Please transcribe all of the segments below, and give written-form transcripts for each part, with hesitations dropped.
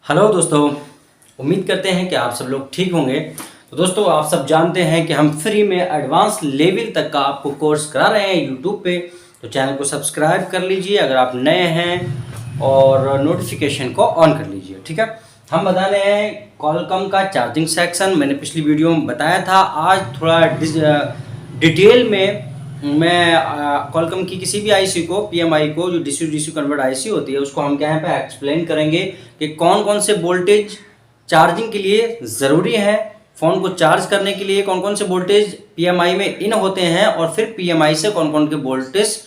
Hello दोस्तों, उम्मीद करते हैं कि आप सब लोग ठीक होंगे। तो दोस्तों, आप सब जानते हैं कि हम फ्री में एडवांस लेवल तक का आपको कोर्स करा रहे हैं यूट्यूब पे। तो चैनल को सब्सक्राइब कर लीजिए अगर आप नए हैं और नोटिफिकेशन को ऑन कर लीजिए। ठीक है, हम बता रहे हैं कॉलकॉम का चार्जिंग सेक्शन। मैंने पिछली वीडियो में बताया था। आज थोड़ा डिटेल में मैं कॉलकॉम की किसी भी आईसी को, पीएमआई को, जो डीसी डीसी कन्वर्ट आईसी होती है, उसको हम क्या यहाँ पे एक्सप्लेन करेंगे कि कौन कौन से वोल्टेज चार्जिंग के लिए ज़रूरी है, फ़ोन को चार्ज करने के लिए कौन कौन से वोल्टेज पीएमआई में इन होते हैं और फिर पीएमआई से कौन कौन के वोल्टेज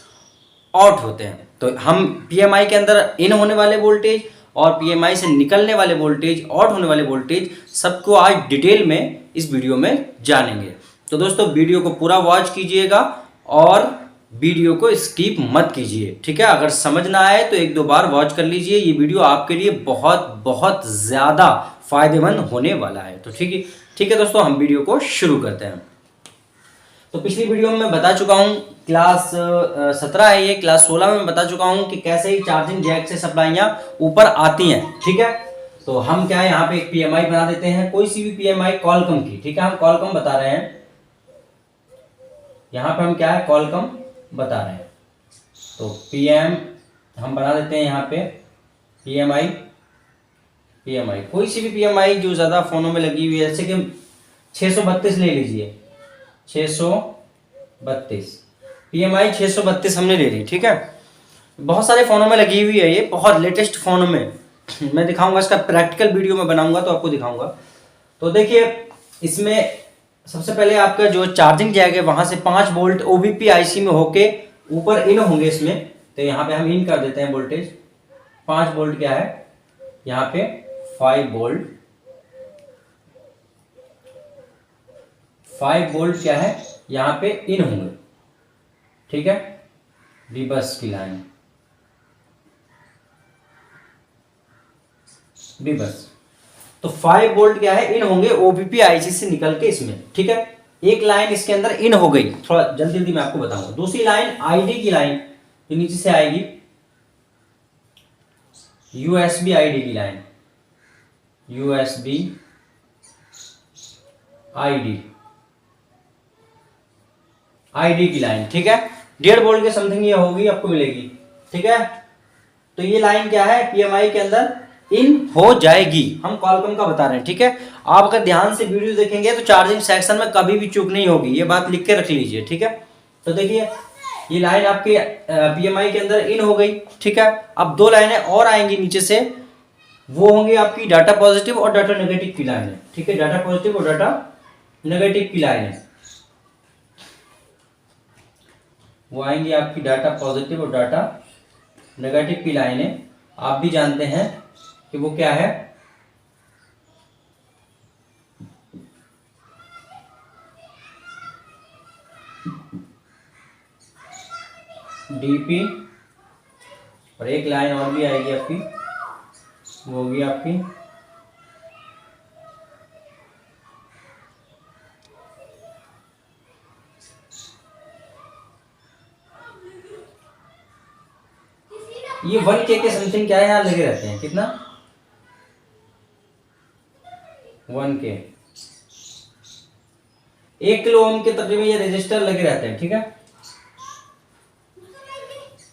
आउट होते हैं। तो हम पीएमआई के अंदर इन होने वाले वोल्टेज और पीएमआई से निकलने वाले वोल्टेज, आउट होने वाले वोल्टेज, सबको आज डिटेल में इस वीडियो में जानेंगे। तो दोस्तों, वीडियो को पूरा वॉच कीजिएगा और वीडियो को स्किप मत कीजिए। ठीक है, अगर समझ ना आए तो एक दो बार वॉच कर लीजिए। ये वीडियो आपके लिए बहुत बहुत ज़्यादा फायदेमंद होने वाला है। तो ठीक है दोस्तों, हम वीडियो को शुरू करते हैं। तो पिछली वीडियो में मैं बता चुका हूँ, क्लास 17 है ये, क्लास 16 में बता चुका हूँ कि कैसे ही चार्जिंग जैक से सप्लाइयाँ ऊपर आती हैं। ठीक है, तो हम क्या है यहाँ पे एक पीएमआई बना देते हैं, कोई सी भी पीएमआई कॉलकॉम की। ठीक है, हम कॉलकॉम बता रहे हैं, यहाँ पे हम क्या है कॉलकॉम बता रहे हैं। तो पीएम हम बना देते हैं यहाँ पे पीएमआई कोई सी भी पीएमआई जो ज़्यादा फ़ोनों में लगी हुई है, जैसे कि 632 ले लीजिए, 632 पीएमआई 632 हमने ले ली। ठीक है, बहुत सारे फ़ोनों में लगी हुई है ये, बहुत लेटेस्ट फ़ोनों में। मैं दिखाऊंगा, इसका प्रैक्टिकल वीडियो में बनाऊंगा तो आपको दिखाऊंगा। तो देखिए, इसमें सबसे पहले आपका जो चार्जिंग जैक है वहां से 5 वोल्ट ओबीपी आईसी में होके ऊपर इन होंगे इसमें। तो यहाँ पे हम इन कर देते हैं वोल्टेज 5 वोल्ट। क्या है यहाँ पे 5 वोल्ट, 5 वोल्ट क्या है यहाँ पे इन होंगे। ठीक है, रिवर्स की लाइन, रिवर्स। तो 5 वोल्ट क्या है इन होंगे ओबीपी आईसी से निकल के इसमें। ठीक है, एक लाइन इसके अंदर इन हो गई, थोड़ा जल्दी जल्दी मैं आपको बताऊंगा। दूसरी लाइन आईडी की लाइन जो नीचे से आएगी, यूएसबी आईडी की लाइन, यूएसबी आईडी की लाइन। ठीक है, 1.5 वोल्ट के समथिंग ये होगी, आपको मिलेगी। ठीक है, तो ये लाइन क्या है पीएमआई के अंदर इन हो जाएगी। हम कॉलकॉम का बता रहे हैं। ठीक है, आप अगर ध्यान से वीडियो देखेंगे तो चार्जिंग सेक्शन में कभी भी चूक नहीं होगी, ये बात लिख के रख लीजिए। ठीक है, तो देखिए ये लाइन आपके पीएमआई के अंदर इन हो गई। ठीक है, अब 2 लाइनें और आएंगी नीचे से, वो होंगी आपकी डाटा पॉजिटिव और डाटा नेगेटिव की लाइनें। ठीक है, डाटा पॉजिटिव और डाटा नेगेटिव की लाइनें वो आएंगी आपकी डाटा पॉजिटिव और डाटा नेगेटिव की लाइनें। आप भी जानते हैं कि वो क्या है, डीपी, और एक लाइन और भी आएगी आपकी, वो होगी आपकी ये 1K के समथिंग क्या है यहाँ लगे रहते हैं। कितना 1K, 1 किलो ओम के तकरीबन ये रजिस्टर लगे रहते हैं। ठीक है,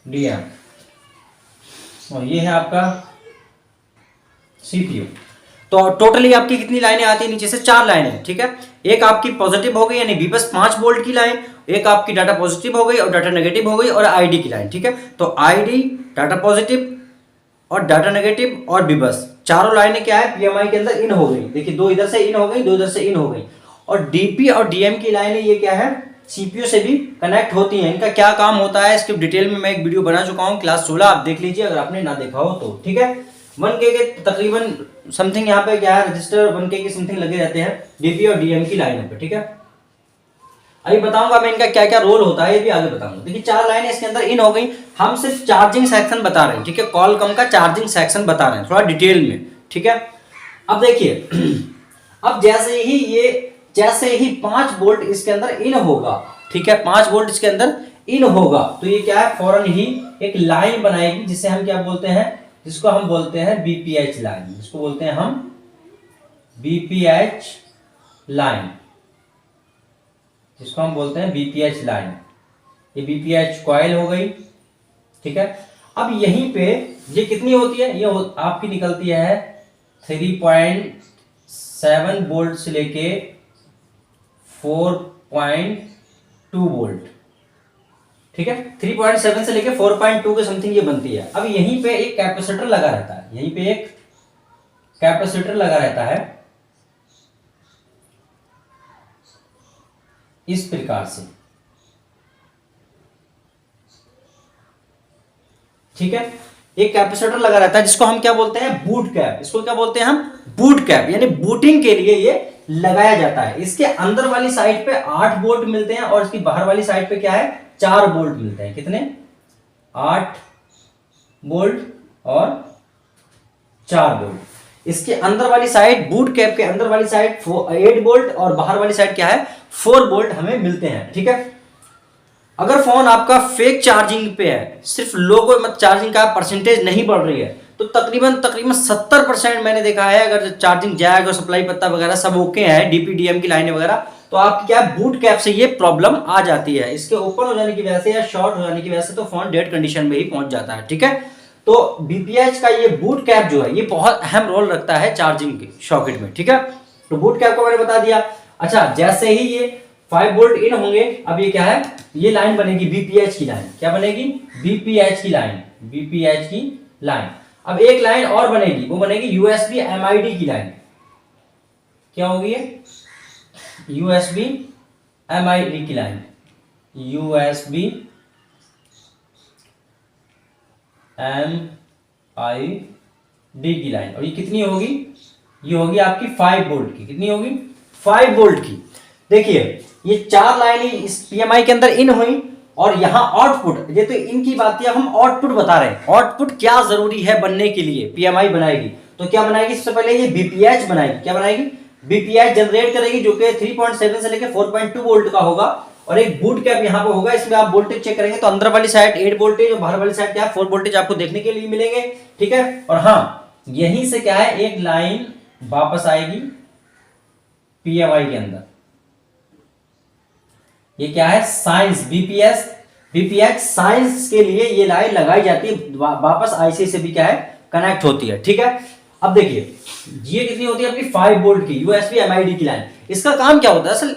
डीएम, और ये है आपका सीपीयू। तो टोटली आपकी कितनी लाइनें आती है नीचे से? 4 लाइनें। ठीक है, एक आपकी पॉजिटिव हो गई यानी बीबस 5 वोल्ट की लाइन, एक आपकी डाटा पॉजिटिव हो गई और डाटा नेगेटिव हो गई, और आईडी की लाइन। ठीक है, तो आईडी, डाटा पॉजिटिव और डाटा नेगेटिव और बीबस, चारों लाइनें क्या है पीएमआई के अंदर इन हो गई। देखिए 2 इधर से इन हो गई, 2 इधर से इन हो गई। और डीपी और डीएम की लाइनें ये क्या है सीपीयू से भी कनेक्ट होती हैं। इनका क्या काम होता है इसके डिटेल में मैं एक वीडियो बना चुका हूँ, क्लास 16, आप देख लीजिए अगर आपने ना देखा हो तो। ठीक है, 1K के तकरीबन समथिंग यहाँ पे क्या है रजिस्टर 1K के समथिंग लगे रहते हैं डीपी और डीएम की लाइनों पे। ठीक है, अभी बताऊंगा मैं इनका क्या क्या रोल होता है, ये भी आगे बताऊंगा। देखिए 4 लाइनें इसके अंदर इन हो गई, हम सिर्फ चार्जिंग सेक्शन बता रहे हैं। ठीक है, कॉलकॉम का चार्जिंग सेक्शन बता रहे हैं थोड़ा डिटेल में। ठीक है, अब देखिए अब जैसे ही 5 वोल्ट इसके अंदर इन होगा, ठीक है 5 वोल्ट इसके अंदर इन होगा, तो ये क्या है फौरन ही एक लाइन बनाएगी जिसे हम क्या बोलते हैं जिसको हम बोलते हैं बीपीएच लाइन, जिसको बोलते हैं हम बीपीएच लाइन, जिसको हम बोलते हैं बीपीएच लाइन। ये बीपीएच कॉइल हो गई, ठीक है। अब यहीं पे ये कितनी होती है, ये आपकी निकलती है 3.7 वोल्ट से लेके 4.2 वोल्ट, ठीक है। 3.7 से लेके 4.2 के समथिंग ये बनती है। अब यहीं पे एक कैपेसिटर लगा रहता है, यहीं पे एक कैपेसिटर लगा रहता है इस प्रकार से, ठीक है। एक कैपेसिटर लगा रहता है जिसको हम क्या बोलते हैं, बूट कैप। इसको क्या बोलते हैं हम, बूट कैप, यानी बूटिंग के लिए ये लगाया जाता है। इसके अंदर वाली साइड पे 8 वोल्ट मिलते हैं और इसकी बाहर वाली साइड पे क्या है, 4 वोल्ट मिलते हैं। कितने, 8 वोल्ट और 4 वोल्ट। इसके अंदर वाली साइड, बूट कैप के अंदर वाली साइड 8 वोल्ट और बाहर वाली साइड क्या है, 4 वोल्ट हमें मिलते हैं, ठीक है। अगर फोन आपका फेक चार्जिंग पे है, सिर्फ लो को मत चार्जिंग का परसेंटेज नहीं बढ़ रही है, तो तकरीबन 70% मैंने देखा है, अगर चार्जिंग जैक और सप्लाई पत्ता वगैरह सब ओके है, डीपीडीएम की लाइनें वगैरह, तो आपकी क्या बूट कैप से ये प्रॉब्लम आ जाती है। इसके ओपन हो जाने की वजह से या शॉर्ट हो जाने की वजह से तो फोन डेड कंडीशन में ही पहुंच जाता है, ठीक है। तो बीपीएच का ये बूट कैप जो है, ये बहुत अहम रोल रखता है चार्जिंग के सॉकेट में, ठीक है। तो बूट कैप को मैंने बता दिया। अच्छा, जैसे ही ये 5 वोल्ट इन होंगे, अब ये क्या है, ये लाइन बनेगी बीपीएच की लाइन। क्या बनेगी, बीपीएच की लाइन, बीपीएच की लाइन। अब एक लाइन और बनेगी, वो बनेगी यूएसबी एमआईडी की लाइन। क्या होगी ये, यूएसबी एमआईडी की लाइन, यूएसबी एमआईडी की लाइन। और ये कितनी होगी, ये होगी आपकी 5 वोल्ट की। कितनी होगी, 5 वोल्ट की। देखिए, ये 4 लाइनें इस पीएमआई के अंदर इन हुई और यहां आउटपुट, ये तो इनकी बात है, हम आउटपुट बता रहे हैं। आउटपुट क्या जरूरी है बनने के लिए, पीएमआई बनाएगी तो क्या बनाएगी, सबसे पहले ये बीपीएच बनाएगी। क्या बनाएगी, बीपीएच जनरेट करेगी, जो कि 3.7 से लेकर 4.2 वोल्ट का होगा। और एक बूट कैप यहाँ पे होगा, इसमें आप वोल्टेज चेक करेंगे तो अंदर वाली साइड 8 वोल्टेज और बाहर वाली साइड क्या है, 4 वोल्टेज आपको देखने के लिए मिलेंगे, ठीक है। और हाँ, यहीं से क्या है, एक लाइन वापस आएगी पीएमआई के अंदर। ये क्या है, साइंस, बीपीएच साइंस के लिए ये लाइन लगाई जाती है, वापस आईसी से भी क्या है, कनेक्ट होती है, ठीक है। अब देखिए, ये कितनी होती है आपकी 5 वोल्ट की यूएसबी एमआईडी की लाइन। इसका काम क्या होता है, असल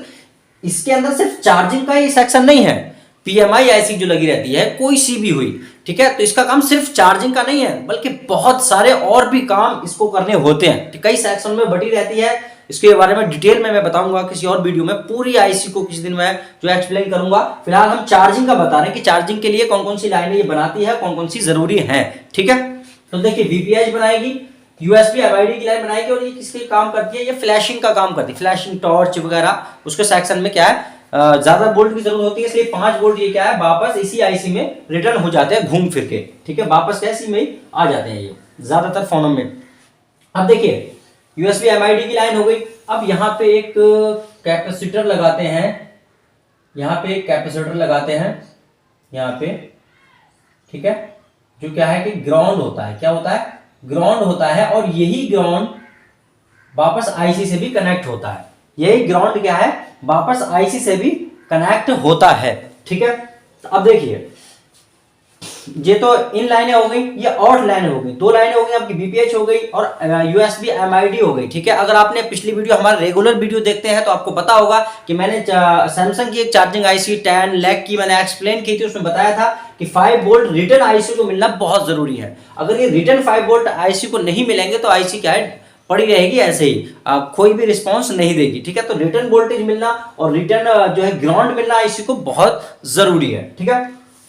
इसके अंदर सिर्फ चार्जिंग का ही सेक्शन नहीं है, पीएमआई आईसी जो लगी रहती है कोई सी भी हुई, ठीक है, तो इसका काम सिर्फ चार्जिंग का नहीं है, बल्कि बहुत सारे और भी काम इसको करने होते हैं, कई सेक्शन में बटी रहती है। इसके बारे में डिटेल में मैं बताऊंगा किसी और वीडियो में, पूरी आईसी को किसी दिन मैं जो एक्सप्लेन करूंगा। फिलहाल हम चार्जिंग का बता रहे हैं कि चार्जिंग के लिए कौन कौन सी लाइनें ये बनाती है, कौन कौन सी जरूरी है, ठीक है। तो देखिए, बीपीएच बनाएगी, यूएसबी एमआईडी की लाइन बनाएगी, और ये किसके काम करती है, ये फ्लैशिंग का काम करती है, फ्लैशिंग टॉर्च वगैरह, उसके सेक्शन में क्या है, ज्यादा वोल्ट की जरूरत होती है, इसलिए 5 वोल्ट ये क्या है, वापस इसी आईसी में रिटर्न हो जाते हैं घूम फिर के, ठीक है, वापस कैसी में ही आ जाते हैं ये ज्यादातर फोनों में। अब देखिए, यूएसबी एमआईडी की लाइन हो गई। अब यहाँ पे एक कैपेसिटर लगाते हैं, यहाँ पे एक कैपेसिटर लगाते हैं यहाँ पे, ठीक है, जो क्या है कि ग्राउंड होता है। क्या होता है, ग्राउंड होता है, और यही ग्राउंड वापस आईसी से भी कनेक्ट होता है। यही ग्राउंड क्या है, वापस आईसी से भी कनेक्ट होता है, ठीक है। तो अब देखिए, ये तो इन लाइनें हो गई, ये आउट लाइनें हो गई, 2 लाइनें हो गई आपकी, बीपीएच हो गई और यूएसबी एमआईडी हो गई, ठीक है। अगर आपने पिछली वीडियो, हमारे रेगुलर वीडियो देखते हैं तो आपको पता होगा कि मैंने सैमसंग की एक चार्जिंग आईसी 10 लाख की मैंने एक्सप्लेन की थी, उसमें बताया था कि 5 वोल्ट रिटर्न आईसी को मिलना बहुत जरूरी है। अगर ये रिटर्न 5 वोल्ट आईसी को नहीं मिलेंगे तो आईसी क्या है, पड़ी रहेगी ऐसे ही, कोई भी रिस्पांस नहीं देगी, ठीक है। तो रिटर्न वोल्टेज मिलना और रिटर्न जो है ग्राउंड मिलना आईसी को बहुत जरूरी है, ठीक है।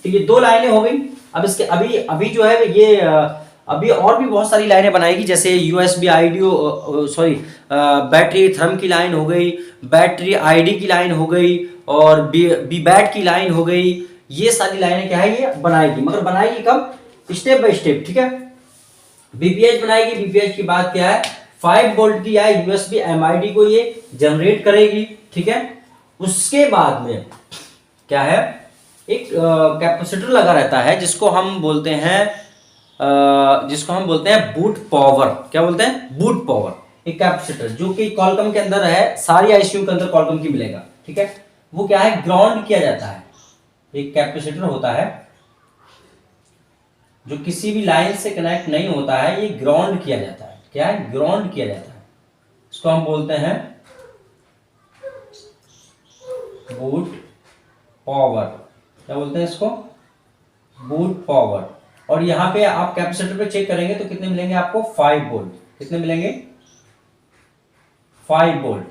तो ये 2 लाइनें हो गई। अब इसके अभी जो है ये अभी और भी बहुत सारी लाइनें बनाएगी, जैसे यूएसबी बैटरी थर्म की लाइन हो गई, बैटरी आईडी की लाइन हो गई, और बी बैट की लाइन हो गई। ये सारी लाइनें क्या है, ये बनाएगी, मगर बनाएगी कब, स्टेप बाय स्टेप, ठीक है। बीपीएच बनाएगी, बीपीएच की बात क्या है, 5 वोल्ट की है, यूएसबी एमआईडी को ये जनरेट करेगी, ठीक है। उसके बाद में क्या है, एक कैपेसिटर लगा रहता है जिसको हम बोलते हैं जिसको हम बोलते हैं बूट पावर। क्या बोलते हैं? Boot power. एक कैपेसिटर जो कि कॉलकम के अंदर है, सारी आईसीयू के अंदर कॉलकम की मिलेगा, ठीक है। वो क्या है? ग्राउंड किया जाता है। एक कैपेसिटर होता है जो किसी भी लाइन से कनेक्ट नहीं होता है, ये ग्राउंड किया जाता है। क्या है? ग्राउंड किया जाता है। इसको हम बोलते हैं बूट पावर। क्या बोलते हैं इसको? Boot power. और यहां पे आप कैपेसिटर पे चेक करेंगे तो कितने मिलेंगे आपको? 5 वोल्ट। कितने मिलेंगे? 5 वोल्ट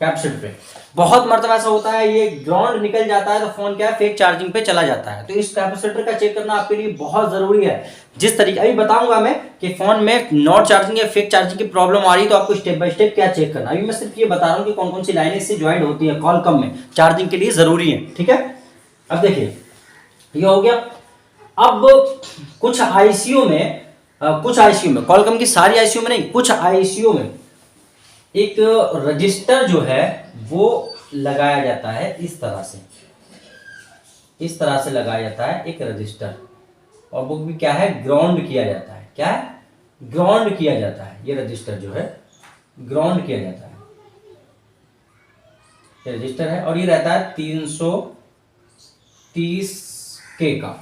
कैपेसिटर पे। बहुत मर्तबा ऐसा होता है ये ग्राउंड निकल जाता है तो फोन क्या है? फेक चार्जिंग पे चला जाता है। तो इस कैपेसिटर का चेक करना आपके लिए बहुत जरूरी है। जिस तरीके अभी बताऊंगा मैं कि फोन में नॉट चार्जिंग या फेक चार्जिंग की प्रॉब्लम आ रही है तो आपको स्टेप बाय स्टेप क्या चेक करना। अभी मैं सिर्फ ये बता रहा हूँ कि कौन कौन सी लाइनें इससे ज्वाइंट होती है कॉलकम में, चार्जिंग के लिए जरूरी है, ठीक है। अब देखिए ये हो गया। अब कुछ आईसीयू में कॉलकम की सारी आईसीयू में नहीं, कुछ आईसीयू में एक रजिस्टर जो है वो लगाया जाता है। इस तरह से लगाया जाता है एक रजिस्टर। और वो भी क्या है? ग्राउंड किया जाता है। क्या है? ग्राउंड किया जाता है। ये रजिस्टर जो है ग्राउंड किया जाता है। ये रजिस्टर है और ये रहता है 330 के का,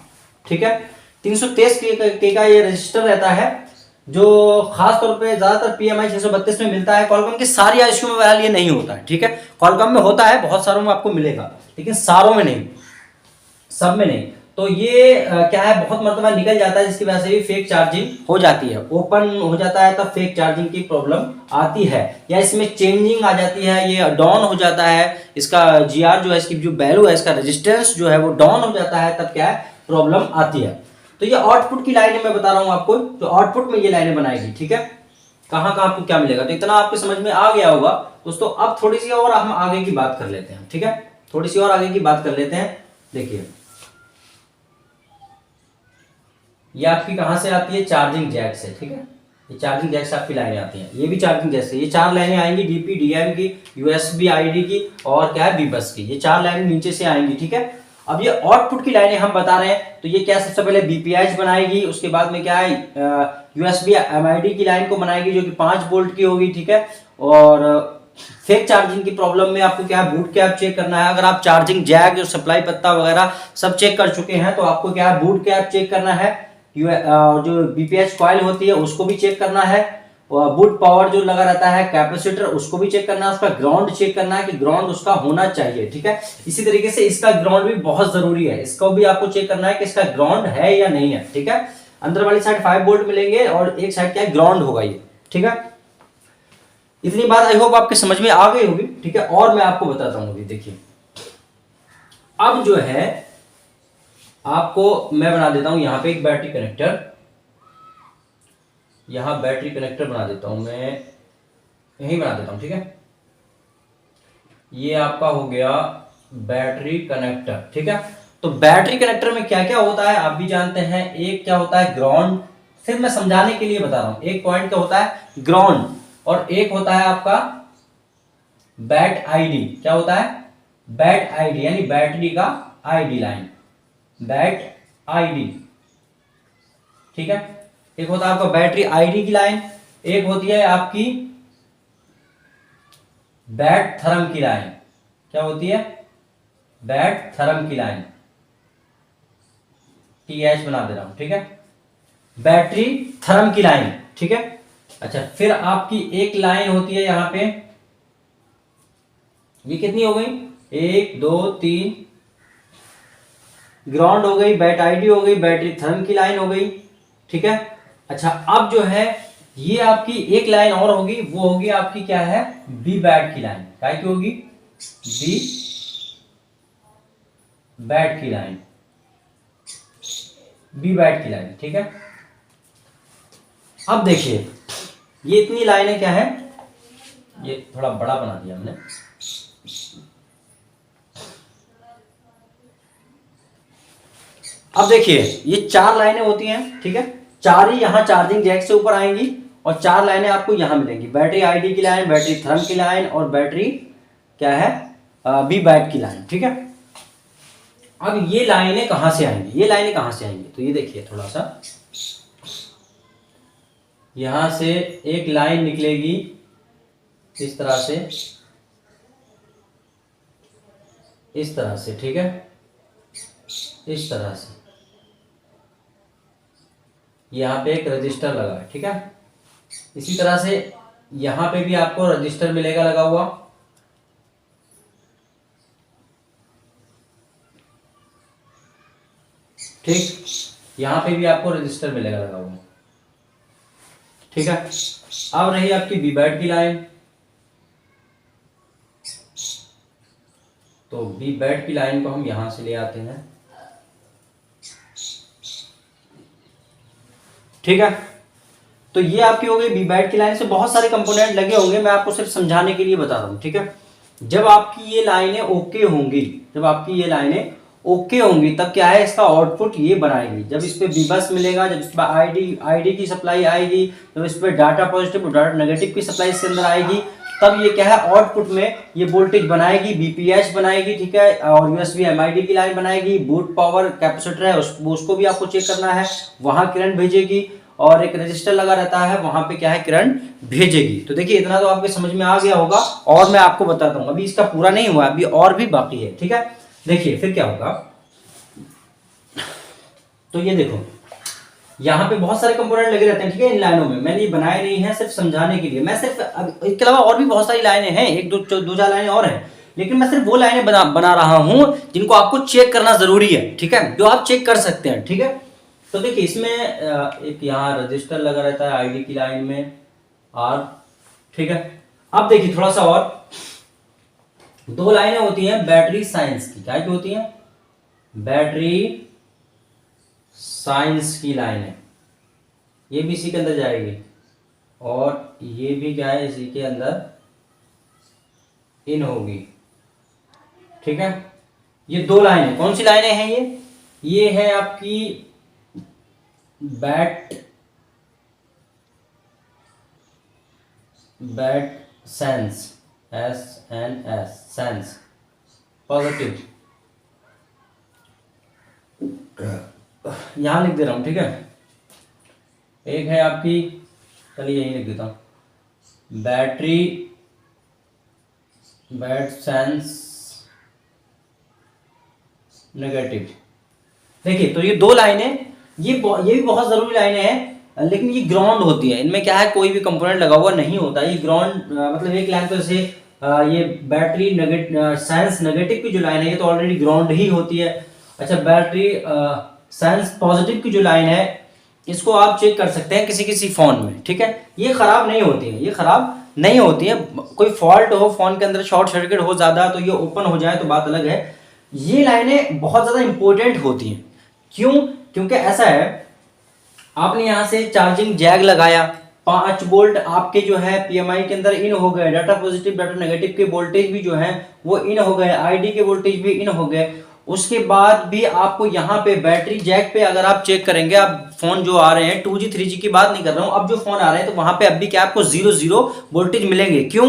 ठीक है। 330 के का ये रजिस्टर रहता है जो खास तौर पे ज्यादातर PMI 632 में मिलता है। कॉलकम की सारी आईसीयू में बहरहाल ये नहीं होता है, ठीक है। कॉलकम में होता है, बहुत सारों में आपको मिलेगा, लेकिन सारों में नहीं, सब में नहीं। तो ये क्या है? बहुत मरतबा निकल जाता है जिसकी वजह से भी फेक चार्जिंग हो जाती है। ओपन हो जाता है तब फेक चार्जिंग की प्रॉब्लम आती है, या इसमें चेंजिंग आ जाती है, ये डाउन हो जाता है, इसका GR जो है, इसकी जो वैल्यू है, इसका रेजिस्टेंस जो है वो डाउन हो जाता है, तब क्या है? प्रॉब्लम आती है। तो ये आउटपुट की लाइनें मैं बता रहा हूं आपको, तो आउटपुट में ये लाइनें बनाएगी, ठीक है। कहां कहां आपको क्या मिलेगा, तो इतना आपको समझ में आ गया होगा दोस्तों। अब थोड़ी सी और हम आगे की बात कर लेते हैं, ठीक है। थोड़ी सी और आगे की बात कर लेते हैं। देखिए ये आपकी कहां से आती है? चार्जिंग जैक से, ठीक है। ये चार्जिंग जैक से आपकी लाइनें आती हैं। ये भी चार्जिंग जैक से। ये 4 लाइनें आएंगी, DP DM की, USB ID की और क्या है? BBUS की। ये 4 लाइनें नीचे से आएंगी, ठीक है। अब ये आउटपुट की लाइनें हम बता रहे हैं, तो ये क्या? सबसे पहले BPH बनाएगी, उसके बाद में क्या है? USB MID की लाइन को बनाएगी जो कि 5 वोल्ट की होगी, ठीक है। और फेक चार्जिंग की प्रॉब्लम में आपको क्या है? बूट कैप चेक करना है। अगर आप चार्जिंग जैक जो सप्लाई पत्ता वगैरह सब चेक कर चुके हैं तो आपको क्या है? बूट कैप चेक करना है। जो BPH कॉइल होती है उसको भी चेक करना है। बूट पावर जो लगा रहता है कैपेसिटर, उसको भी चेक करना है। उसका ग्राउंड चेक करना है कि ग्राउंड उसका होना चाहिए, ठीक है। इसी तरीके से इसका ग्राउंड भी बहुत जरूरी है। इसको भी आपको चेक करना है कि इसका ग्राउंड है या नहीं है, ठीक है। अंदर वाली साइड 5 वोल्ट मिलेंगे और एक साइड क्या है? ग्राउंड होगा ये, ठीक है। इतनी बात आई होप आपके समझ में आ गई होगी, ठीक है। और मैं आपको बताता हूं अभी, देखिए अब जो है आपको मैं बना देता हूं यहां पे एक बैटरी कनेक्टर। यहां बैटरी कनेक्टर बना देता हूं मैं, यही बना देता हूं, ठीक है। ये आपका हो गया बैटरी कनेक्टर, ठीक है। तो बैटरी कनेक्टर में क्या क्या होता है आप भी जानते हैं। एक क्या होता है? ग्राउंड। सिर्फ मैं समझाने के लिए बता रहा हूं। एक पॉइंट क्या होता है? ग्राउंड। और एक होता है आपका बैट ID। क्या होता है? बैट ID यानी बैटरी का ID लाइन, बैट ID, ठीक है। एक होता है आपका बैटरी ID की लाइन, एक होती है आपकी बैट थर्म की लाइन। क्या होती है? बैट थर्म की लाइन, TH बना दे रहा हूं, ठीक है। बैटरी थर्म की लाइन, ठीक है। अच्छा, फिर आपकी एक लाइन होती है यहां पे, ये कितनी हो गई? 1 2 3, ग्राउंड हो गई, बैट ID हो गई, बैटरी थर्म की लाइन हो गई, ठीक है। अच्छा, अब जो है ये आपकी एक लाइन और होगी, वो होगी आपकी क्या है? बी बैट की लाइन। क्या की होगी? बी बैट की लाइन, बी बैट की लाइन, ठीक है। अब देखिए ये इतनी लाइनें क्या है? ये थोड़ा बड़ा बना दिया हमने। अब देखिए ये 4 लाइनें होती हैं, ठीक है। 4 ही यहां चार्जिंग जैक से ऊपर आएंगी और 4 लाइनें आपको यहां मिलेंगी। बैटरी ID की लाइन, बैटरी थर्म की लाइन और बैटरी क्या है? बी बैट की लाइन, ठीक है। अब ये लाइनें कहां से आएंगी? ये लाइनें कहां से आएंगी? तो ये देखिए थोड़ा सा, यहाँ से एक लाइन निकलेगी इस तरह से, इस तरह से, ठीक है, इस तरह से। यहाँ पे एक रजिस्टर लगा है, ठीक है। इसी तरह से यहाँ पे भी आपको रजिस्टर मिलेगा लगा हुआ, ठीक। यहाँ पे भी आपको रजिस्टर मिलेगा लगा हुआ, ठीक है। अब रही आपकी वीबैट की लाइन, तो वीबैट की लाइन को हम यहां से ले आते हैं, ठीक है। तो ये आपकी हो गई वीबैट की लाइन। से बहुत सारे कंपोनेंट लगे होंगे, मैं आपको सिर्फ समझाने के लिए बता रहा हूं, ठीक है। जब आपकी ये लाइनें ओके होंगी, जब आपकी ये लाइनें ओके होंगी, तब क्या है, इसका आउटपुट ये बनाएगी। जब इस पे बीबस मिलेगा, जब इस पे आईडी की सप्लाई आएगी, जब इस पे डाटा पॉजिटिव और डाटा नेगेटिव की सप्लाई इसके अंदर आएगी, तब ये क्या है, आउटपुट में ये वोल्टेज बनाएगी, बीपीएच बनाएगी, ठीक है, और यूएसबी एमआईडी की लाइन बनाएगी। बूट पावर कैपेसिटर है, उसको भी आपको चेक करना है, वहां करंट भेजेगी, और एक रजिस्टर लगा रहता है, वहां पे क्या है, करंट भेजेगी। तो देखिए इतना तो आपके समझ में आ गया होगा, और मैं आपको बताता हूँ, अभी इसका पूरा नहीं हुआ, अभी और भी बाकी है, ठीक है। देखिए फिर क्या होगा, तो ये देखो यहाँ पे बहुत सारे कंपोनेंट लगे रहते हैं, ठीक है, इन लाइनों में। मैंने ये बनाए नहीं है सिर्फ समझाने के लिए, मैं सिर्फ इसके अलावा और भी बहुत सारी लाइनें हैं, एक दो चार लाइनें और हैं, लेकिन मैं सिर्फ वो लाइनें बना रहा हूं जिनको आपको चेक करना जरूरी है, ठीक है, जो आप चेक कर सकते हैं, ठीक है। तो देखिए इसमें एक यहाँ रजिस्टर लगा रहता है आईडी की लाइन में आर, ठीक है। अब देखिए थोड़ा सा और, दो लाइनें होती हैं बैटरी साइंस की, क्या होती हैं, बैटरी साइंस की लाइन है, ये भी इसी के अंदर जाएगी, और ये भी क्या है, इसी के अंदर इन होगी, ठीक है। ये दो लाइनें, कौन सी लाइनें हैं ये है आपकी bat sense, SNS sense positive, यहां लिख दे रहा हूं, ठीक है। एक है आपकी, चलिए यही लिख देता हूं, बैट सेंस नेगेटिव। देखिए तो ये दो लाइनें, ये भी बहुत जरूरी लाइनें हैं, लेकिन ये ग्राउंड होती है, इनमें क्या है, कोई भी कंपोनेंट लगा हुआ नहीं होता, ये ग्राउंड मतलब एक लाइन तो जैसे ये बैटरी साइंस नेगेटिव की जो लाइन है, ये तो ऑलरेडी ग्राउंड ही होती है। अच्छा, बैटरी साइंस पॉजिटिव की जो लाइन है, इसको आप चेक कर सकते हैं किसी फोन में, ठीक है। ये खराब नहीं होती है, ये खराब नहीं होती है, कोई फॉल्ट हो फोन के अंदर, शॉर्ट सर्किट हो ज्यादा, तो ये ओपन हो जाए तो बात अलग है। ये लाइनें बहुत ज्यादा इंपॉर्टेंट होती हैं, क्यों, क्योंकि ऐसा है, आपने यहां से चार्जिंग जैक लगाया, 5 वोल्ट आपके जो है पीएमआई के अंदर इन हो गए, डाटा पॉजिटिव डाटा नेगेटिव के वोल्टेज भी जो है वो इन हो गए, आईडी के वोल्टेज भी इन हो गए। उसके बाद भी आपको यहाँ पे बैटरी जैक पे अगर आप चेक करेंगे, आप फोन जो आ रहे हैं 2G 3G की बात नहीं कर रहा हूं, अब जो फोन आ रहे हैं तो वहां पे अब भी क्या आपको 0 वोल्टेज मिलेंगे। क्यों,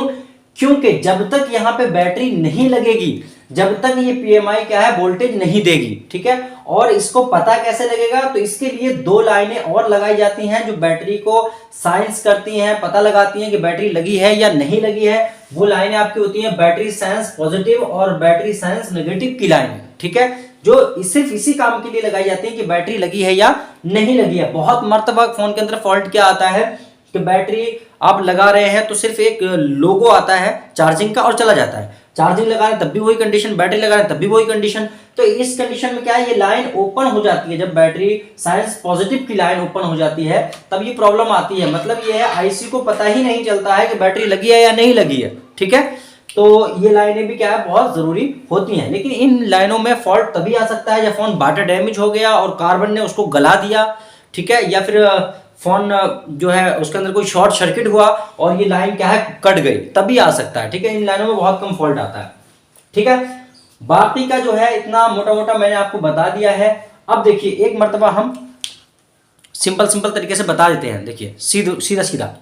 क्योंकि जब तक यहाँ पे बैटरी नहीं लगेगी, जब तक ये पीएमआई क्या है वोल्टेज नहीं देगी, ठीक है। और इसको पता कैसे लगेगा, तो इसके लिए दो लाइनें और लगाई जाती हैं जो बैटरी को साइंस करती हैं, पता लगाती हैं कि बैटरी लगी है या नहीं लगी है। वो लाइनें आपकी होती हैं बैटरी साइंस पॉजिटिव और बैटरी साइंस नेगेटिव की लाइन, ठीक है, जो सिर्फ इसी काम के लिए लगाई जाती है कि बैटरी लगी है या नहीं लगी है। बहुत मर्तबा फोन के अंदर फॉल्ट क्या आता है कि बैटरी आप लगा रहे हैं तो सिर्फ एक लोगो आता है चार्जिंग का और चला जाता है, चार्जिंग लगा रहे तब भी वही कंडीशन, बैटरी लगा रहे तब भी वही कंडीशन। तो इस कंडीशन में क्या है, ये लाइन ओपन हो जाती है, जब बैटरी साइंस पॉजिटिव की लाइन ओपन हो जाती है तब ये प्रॉब्लम आती है। मतलब ये है आईसी को पता ही नहीं चलता है कि बैटरी लगी है या नहीं लगी है, ठीक है। तो ये लाइनें भी क्या है बहुत जरूरी होती हैं, लेकिन इन लाइनों में फॉल्ट तभी आ सकता है जब फोन बाटर डैमेज हो गया और कार्बन ने उसको गला दिया, ठीक है, या फिर फोन जो है उसके अंदर कोई शॉर्ट सर्किट हुआ और ये लाइन क्या है कट गई, तभी आ सकता है, ठीक है। इन लाइनों में बहुत कम फॉल्ट आता है, ठीक है। बाकी का जो है इतना मोटा मोटा मैंने आपको बता दिया है। अब देखिए एक मर्तबा हम सिंपल तरीके से बता देते हैं। देखिए सीधा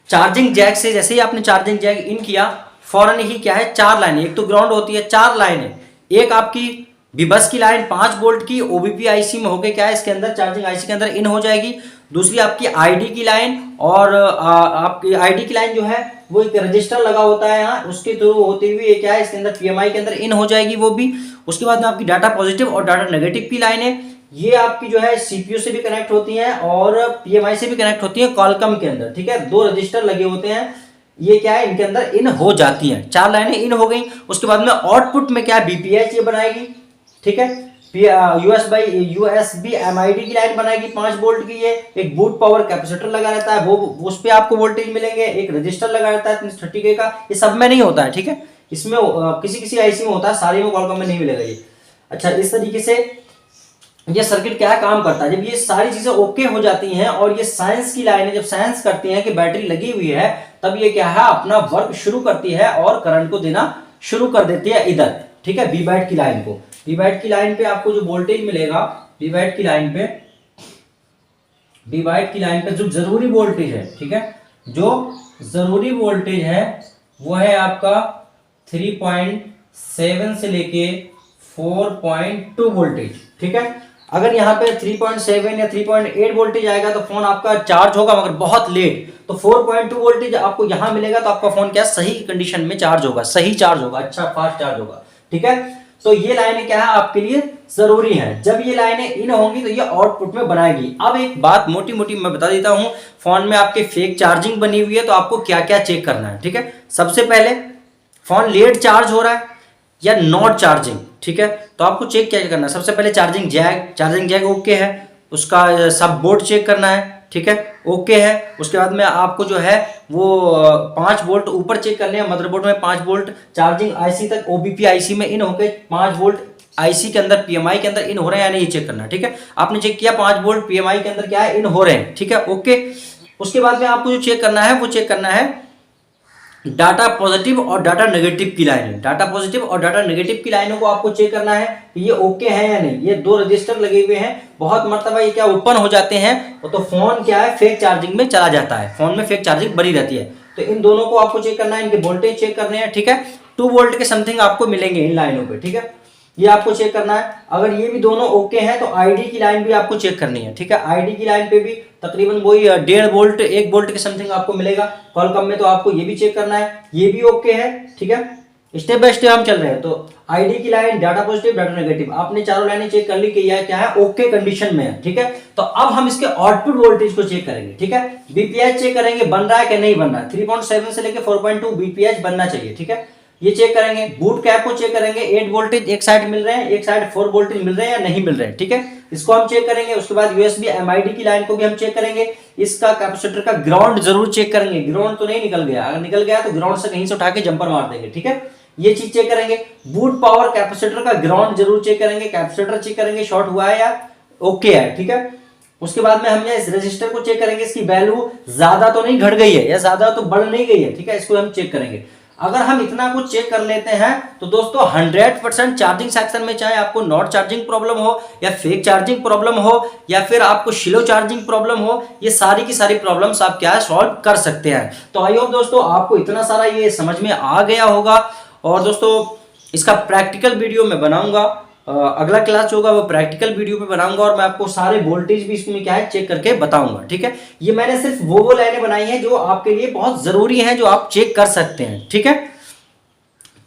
चार्जिंग जैक से जैसे ही आपने चार्जिंग जैक इन किया, फौरन ही क्या है चार लाइनें, एक तो ग्राउंड होती है, चार लाइनें, एक आपकी विबस की लाइन 5 वोल्ट की ओबीपी आईसी में होके क्या है इसके अंदर चार्जिंग आईसी के अंदर इन हो जाएगी। दूसरी आपकी आईडी की लाइन, और आपकी आईडी की लाइन जो है वो एक रजिस्टर लगा होता है यहाँ, उसके थ्रू होती हुई क्या है इसके अंदर पीएमआई के अंदर इन हो जाएगी वो भी। उसके बाद में आपकी डाटा पॉजिटिव और डाटा नेगेटिव की लाइन है, ये आपकी जो है सीपीयू से भी कनेक्ट होती हैं और पीएमआई से भी कनेक्ट होती है कॉलकम के अंदर, ठीक है। 2 रजिस्टर लगे होते हैं, ये क्या है इनके अंदर इन हो जाती हैं। 4 लाइनें इन हो गई। उसके बाद में आउटपुट में क्या है बीपीएच ये बनाएगी, ठीक है। यूएसबी एमआईडी की लाइन बनाएगी 5 वोल्ट की, ये एक बूट पावर कैपेसिटर लगा रहता है, वो उस पे आपको वोल्टेज मिलेंगे। एक रजिस्टर लगा रहता है 330K का, ये सब में नहीं होता है, ठीक है। इसमें किसी किसी आईसी में होता है, सारी में कॉलकॉम में नहीं मिलेगा ये। अच्छा, इस तरीके से ये सर्किट क्या काम करता है। जब ये सारी चीजें ओके हो जाती हैं और ये साइंस की लाइनें जब साइंस करती हैं कि बैटरी लगी हुई है, तब ये क्या है अपना वर्क शुरू करती है और करंट को देना शुरू कर देती है इधर, ठीक है, वीबैट की लाइन को। वीबैट की लाइन पे आपको जो वोल्टेज मिलेगा, वीबैट की लाइन पे जो जरूरी वोल्टेज है, ठीक है, जो जरूरी वोल्टेज है वो है आपका 3.7 से लेके 4.2 वोल्टेज, ठीक है। अगर यहाँ पे 3.7 या 3.8 वोल्टेज आएगा तो फोन आपका चार्ज होगा, मगर बहुत लेट। तो 4.2 वोल्टेज आपको यहाँ मिलेगा तो आपका फोन क्या सही कंडीशन में चार्ज होगा, सही चार्ज होगा, अच्छा फास्ट चार्ज होगा, ठीक है। तो ये लाइनें क्या है आपके लिए जरूरी है। जब ये लाइनें इन होंगी तो ये आउटपुट में बनाएगी। अब एक बात मोटी मोटी मैं बता देता हूं, फोन में आपके फेक चार्जिंग बनी हुई है तो आपको क्या क्या चेक करना है, ठीक है। सबसे पहले फोन लेट चार्ज हो रहा है या नॉट चार्जिंग, ठीक है, तो आपको चेक क्या करना है। सबसे पहले चार्जिंग जैक ओके है, उसका सब बोर्ड चेक करना है, ठीक है, ओके है। उसके बाद में आपको जो है वो 5 वोल्ट ऊपर चेक करने हैं, मदरबोर्ड में 5 वोल्ट चार्जिंग आईसी तक, ओबीपी आईसी में इन होके 5 वोल्ट आईसी के अंदर पीएमआई के अंदर इन हो रहे हैं या नहीं, ये चेक करना है, ठीक है। आपने चेक किया 5 वोल्ट पीएमआई के अंदर क्या है इन हो रहे हैं, ठीक है, ओके। उसके बाद में आपको जो चेक करना है वो चेक करना है डाटा पॉजिटिव और डाटा नेगेटिव की लाइन है। डाटा पॉजिटिव और डाटा नेगेटिव की लाइनों को आपको चेक करना है कि ये ओके है या नहीं। ये 2 रजिस्टर लगे हुए हैं, बहुत मर्तबा ये क्या ओपन हो जाते हैं तो फोन क्या है फेक चार्जिंग में चला जाता है, फोन में फेक चार्जिंग बनी रहती है। तो इन दोनों को आपको चेक करना है, इनके वोल्टेज चेक करने हैं, ठीक है। 2 वोल्ट के समथिंग आपको मिलेंगे इन लाइनों पे, ठीक है, ये आपको चेक करना है। अगर ये भी दोनों ओके हैं तो आईडी की लाइन भी आपको चेक करनी है, ठीक है। आईडी की लाइन पे भी तकरीबन वही 1.5 वोल्ट 1 वोल्ट के समथिंग आपको मिलेगा कॉलकम में, तो आपको ये भी चेक करना है, ये भी ओके है, ठीक है। स्टेप बाय स्टेप हम चल रहे हैं। तो आईडी की line, data positive, data negative, आपने चारों लाइनें चेक कर ली कि यह क्या है ओके कंडीशन में है, ठीक है। तो अब हम इसके आउटपुट वोल्टेज को चेक करेंगे, ठीक है। बीपीएच चेक करेंगे बन रहा है कि नहीं बन रहा है। 3.7 से लेकर 4.2 बीपीएच बनना चाहिए, ठीक है, ये चेक करेंगे। बूट कैप को चेक करेंगे, 8 वोल्टेज एक साइड मिल रहे हैं, एक साइड 4 वोल्टेज मिल रहे हैं या नहीं मिल रहे हैं, ठीक है, इसको हम चेक करेंगे। उसके बाद यूएसबी एमआईडी की लाइन को भी हम चेक करेंगे। इसका कैपेसिटर का ग्राउंड जरूर चेक करेंगे, ग्राउंड तो नहीं निकल गया, अगर निकल गया तो ग्राउंड से कहीं से उठा के जंपर मार देंगे, ठीक है, ये चीज चेक करेंगे। बूट पावर कैपेसिटर का ग्राउंड जरूर चेक करेंगे, कैपेसिटर चेक करेंगे शॉर्ट हुआ है या ओके है, ठीक है। उसके बाद में हम इस रजिस्टर को चेक करेंगे, इसकी वैल्यू ज्यादा तो नहीं घट गई है या ज्यादा तो बढ़ नहीं गई है, ठीक है, इसको हम चेक करेंगे। अगर हम इतना कुछ चेक कर लेते हैं तो दोस्तों 100% चार्जिंग सेक्शन में, चाहे आपको नॉट चार्जिंग प्रॉब्लम हो या फेक चार्जिंग प्रॉब्लम हो या फिर आपको स्लो चार्जिंग प्रॉब्लम हो, ये सारी की सारी प्रॉब्लम्स आप क्या है सॉल्व कर सकते हैं। तो आई होप दोस्तों आपको इतना सारा ये समझ में आ गया होगा। और दोस्तों इसका प्रैक्टिकल वीडियो मैं बनाऊंगा, अगला क्लास जो होगा वो प्रैक्टिकल वीडियो पे बनाऊंगा और मैं आपको सारे वोल्टेज भी इसमें क्या है चेक करके बताऊंगा, ठीक है। ये मैंने सिर्फ वो लाइनें बनाई हैं जो आपके लिए बहुत जरूरी हैं, जो आप चेक कर सकते हैं, ठीक है।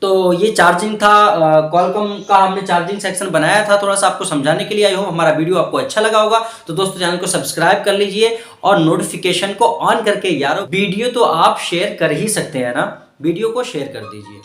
तो ये चार्जिंग था, कॉलकॉम का हमने चार्जिंग सेक्शन बनाया था थोड़ा सा आपको समझाने के लिए। आई होप हमारा वीडियो आपको अच्छा लगा होगा। तो दोस्तों चैनल को सब्सक्राइब कर लीजिए और नोटिफिकेशन को ऑन करके, यारो वीडियो तो आप शेयर कर ही सकते हैं ना, वीडियो को शेयर कर दीजिए।